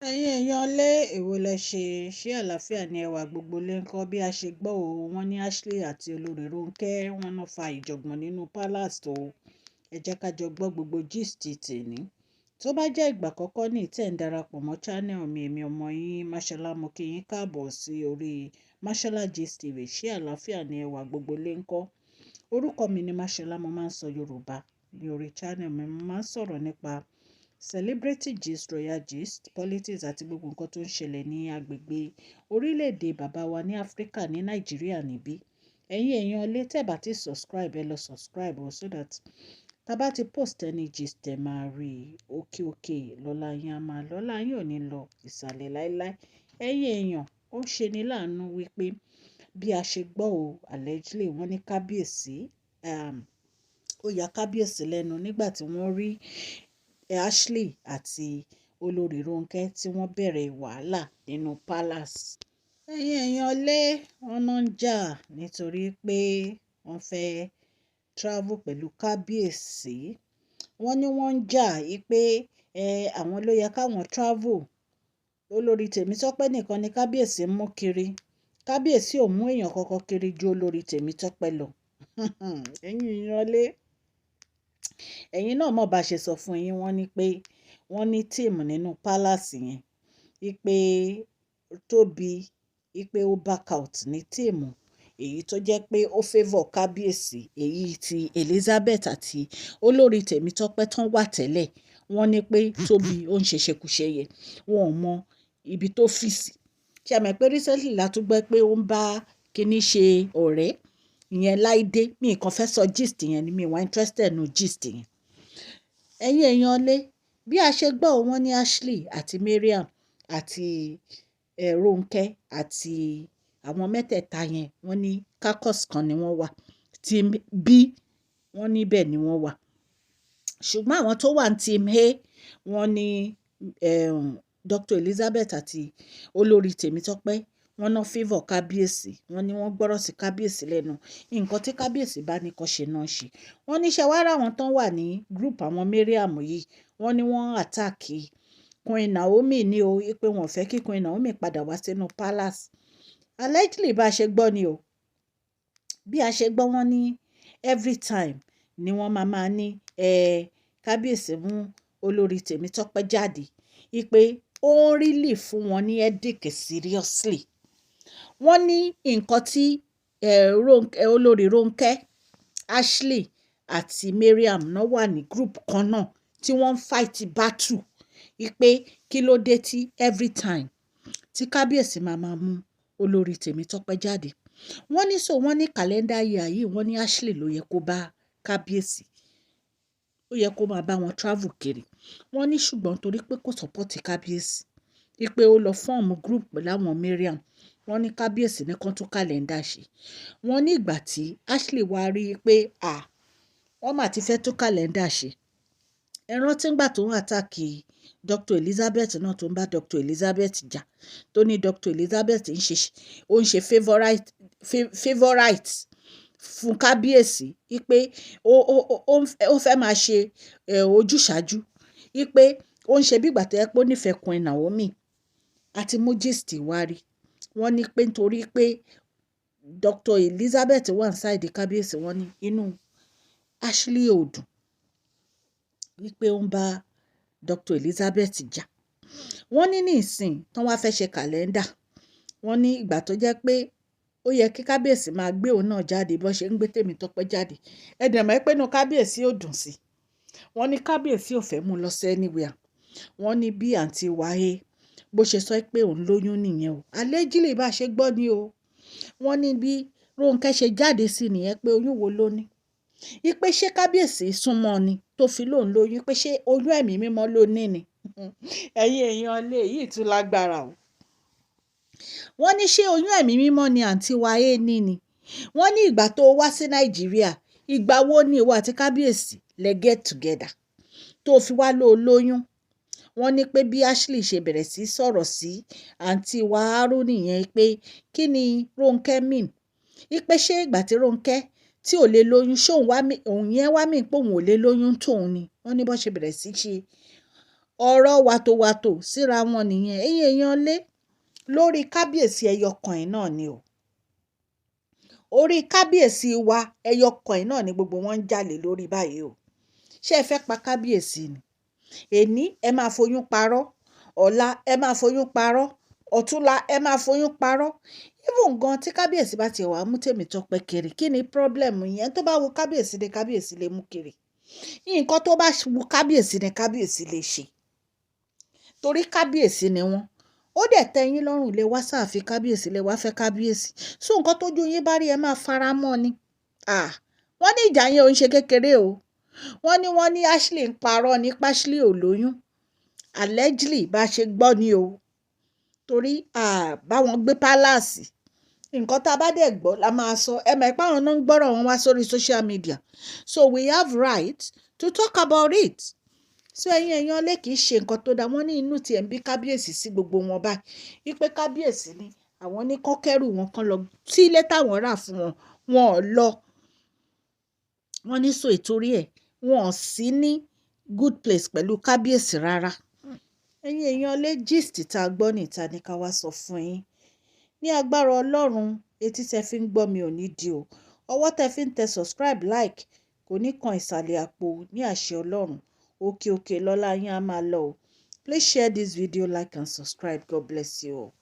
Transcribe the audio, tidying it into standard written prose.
Ẹ̀yin èèyàn lé èwo lẹ ṣé àlàáfíà ni ẹwà gbogbo lé ń kọ́ bí a ṣe gbọ́ o wọ́n ní Ashley àti olórí Ronke wọ́n náà fa ìjọ̀gbọ̀n nínú palace o ẹ jẹ́ ká jọ gbọ́ gbogbo gist tèmi tó bá jẹ́ ìgbà àkọ́kọ́ ní ìtẹ̀ ń darapọ̀ mọ́ channel mi èmi ọmọ yín Mashola mo kí yín káàbọ̀ sí orí Mashola Gist TV ṣé àlàáfíà ni ẹwà gbogbo lé ń kọ́ orúkọ mi ni Mashola mo máa ń sọ Yorùbá ní orí channel mi mo máa ń sọ̀rọ̀ nípa celebrity gist royal gist politics àti gbogbo nǹkan tó ń ṣẹlẹ̀ ní agbègbè orílẹ̀-èdè bàbá wa ní Áfíríkà ní Nàìjíríà níbí ẹ̀yin èèyàn ilé tẹ́ bá ti subscribe ẹ lọ subscribe o so that tá bá ti post any gist ẹ máa rí òkè òkè lọ́la yín á máa lọ́la yín ò ní lọ ìsàlẹ̀ láéláé ẹ̀yin èèyàn ó ṣe ní láàánú wípé bí a ṣe gbọ́ o allegedly wọ́n ní kábíyèsí ó ya kábíyèsí lẹ́nu nígbà tí wọ́n rí Ashley àti olórí Ronke tí wọ́n bẹ̀rẹ̀ wàhálà nínú palace. ẹ̀yin èèyàn lé ọ̀nà ń jà nítorí pé wọ́n fẹ́ travel pẹ̀lú kábíyèsí wọ́n ní wọ́n ń jà pé àwọn ló yẹ káwọn travel olórí Temitope nìkan ni kábíyèsí mú kiri kábíyèsí ò mú èèyàn kankan kiri ju olórí Temitope lọ ẹ̀yin èèyàn lé ẹ̀yin náà mọ̀ bá ṣe sọ fún yín wọ́n ní pé wọ́n ní tíìmù nínú palace yẹn wípé Tóbi wípé ó back out ní tíìmù èyí tó jẹ́ pé ó favour kábíyèsí èyí tí Elizabeth àti olórí Temitope tán wà tẹ́lẹ̀ wọ́n ní pé Tóbi ó ń ṣe ṣekúṣeyẹ wọn ò mọ ibi tó fì sí ṣe àmọ́ pé recently látúgbẹ́ pé ó ń bá kinní ṣe ọ̀rẹ́ ìyẹn Láìdé mi kàn fẹ́ sọ gist yẹn ni mi wà interested no gist yẹn ẹ̀yin èèyàn lé bí a ṣe gbọ́ wọ́n ní Ashley àti Mariam àti Ronke àti àwọn mẹ́tẹ̀ẹ̀ta yẹn wọ́n ní caucus kan ni wọ́n wà team B wọ́n níbẹ̀ ni wọ́n wà ṣùgbọ́n àwọn tó wà ní team A wọ́n ní Dr. Elizabeth àti olórí Temitope wọ́n ná favour kábíyèsí wọ́n ní wọ́n gbọ́rọ̀ sí kábíyèsí lẹ́nu nǹkan tí kábíyèsí bá ní kó ṣe náà ṣe wọ́n ní ṣe wá rà àwọn tán wà ní group àwọn Mariam yìí wọ́n ní wọ́n attack Queen Naomi ní o pé wọ́n fẹ́ kí Queen Naomi padà wá sínú palace allegedly bá a ṣe gbọ́ ni o bí a ṣe gbọ́ wọ́n ní every time ni wọ́n máa ní kábíyèsí mú olórí Temitope jáde ipe ó ń really fún wọn ní headache seriously wọ́n ní nǹkan tí olórí Ronke Ashley àti Mariam náà wà ní group kan náà tí wọ́n ń fight battle ipe kí ló dé tí every time tí kábíyèsí máa mú olórí Temitope jáde wọ́n ní wọ́n ní kàlẹ́ndà yìí wọ́n ní Ashley ló yẹ kó bá kábíyèsí ó yẹ kó máa bá wọn travel kiri wọ́n ní ṣùgbọ́n torí pé kò support kábíyèsí ipe ó lọ fọ́ọ̀mù group pẹ̀lú àwọn Mariam wọ́n ní kábíyèsí ní kán tún kàlẹ́ndà ṣe wọ́n ní ìgbà tí Ashley wá rí i pé wọ́n mà ti fẹ́ tún kàlẹ́ndà ṣe ẹ rántí ńgbà tó ń àtàkì Dr. Elizabeth náà tó ń bá Dr. Elizabeth jà tó ní Dr. Elizabeth ó ń ṣe favourite fún kábíyèsí wípé ó fẹ́ máa ṣe ojúṣàájú wípé ó ń ṣe bí ìgbà tó yẹ pé ó nífẹ̀ẹ́ Queen Naomi àti mú gist wá rí wọ́n ní pé nítorí pé Dr. Elizabeth wà nísàìdì kábíyèsí wọ́n ní inú Ashley ò dùn wípé ó ń bá Dr. Elizabeth jà wọ́n ní nísìn tán wá fẹ́ ṣe kàlẹ́ndà wọ́n ní ìgbà tó jẹ́ pé ó yẹ kí kábíyèsí máa gbé òun náà jáde bó ṣe ń gbé Temitope jáde ẹ̀dẹ̀ mọ́ pé inú kábíyèsí ò dùn sí wọ́n ní kábíyèsí ò fẹ́ mú lọ sí anywhere wọ́n ní bí àǹtí wáyé bó ṣe sọ pé òun lóyún nìyẹn o allegedly bá ṣe gbọ́ ni o wọ́n ní bí Ronke ṣe jáde sí nìyẹn pé oyún wo ló ní ipe ṣé kábíyèsí súnmọ́ ni tó fi lóun lóyún pé ṣé oyún ẹ̀mí mímọ́ ló ní ni ẹ̀yin èèyàn lè yìí tún lágbára o wọ́n ní ṣé oyún ẹ̀mí mímọ́ ni àǹtí wáyé ní ni wọ́n ní ìgbà tó wá sí Nàìjíríà ìgbà wo ni ìwọ àti kábíyèsí lẹ get together tó fi wá lóyún wọ́n ní pé bí Ashley ṣe bẹ̀rẹ̀ sí sọ̀rọ̀ sí àǹtí wàhálà nìyẹn pé kí ni Ronke mean ipe ṣé ìgbà tí Ronke tí ò lè lóyún ṣóun òun yẹn wá mí pé òun ò lè lóyún tóun ni wọ́n ní bó ṣe bẹ̀rẹ̀ sí ṣe ọ̀rọ̀ wàtòwàtò síra wọn nìyẹn. Ẹ̀yin èèyàn lé lórí kábíyèsí ẹyọ kan ẹ̀ náà ni o. Orí kábíyèsí wa ẹyọ kan ẹ̀ náà ni gbogbo wọn ń jalè lórí báyìí o. Ṣé ẹ fẹ́ pa kábíyèsí ni? Èní ẹ máa foyún parọ́, ọ̀la ẹ máa foyún parọ́, ọ̀túnla ẹ máa foyún parọ́. Even gan tí kábíyèsí bá tiẹ̀ wá mú Temitope kiri, kí ni problem yẹn? Tó bá wo kábíyèsí ni kábíyèsí lè mú kiri. Nǹkan tó bá wu kábíyèsí ni kábíyèsí lè ṣe. Torí kábíyèsí ni wọ́n. Ó dẹ̀ tẹ́ yín lọ́rùn lè wá sáàfin kábíyèsí, lè wá fẹ́ kábíyèsí. So nǹkan tójú yín bá rí ẹ máa fara mọ́ ni. Wọ́n ní ìjà yẹn ò ń ṣe kékeré o. Wọ́n ní Ashley ń parọ́ ní Ashley ò lóyún. Allegedly bá ṣe gbọ́ ni o. Torí báwọn gbé pálásì. Nǹkan tá a bá dẹ̀ gbọ́ la máa sọ. Ẹ mọ̀ pé àwọn náà ń gbọ́rọ̀ wọn wá sórí social media. So we have right to talk about it. So ẹ̀yin èèyàn lè kìí ṣe nǹkan tó dáa. Wọ́n ní inú tiẹ̀ ń bí kábíyèsí sí gbogbo wọn báyìí. Wípé kábíyèsí ni àwọn ní kán kẹ́rù wọn kan lọ sí ilé táwọn rà fún wọn. Wọn ò lọ. Wọ́n ní so ìtorí ẹ̀ wọn ò sí ní good place pẹ̀lú kábíyèsí rárá. Ẹ̀yin èèyàn lè gist tá a gbọ́ níta ní ká wá sọ fún yín. Ní agbára Ọlọ́run, etí tẹ fi ń gbọ́ mi ò ní di o. Ọwọ́ tẹ fi ń tẹ subscribe, like kò ní kan ìsàlẹ̀ àpò ní àṣẹ Ọlọ́run. Òkè òkè lọ́lá yín á máa lọ o. Please share this video, like and subscribe. God bless you all.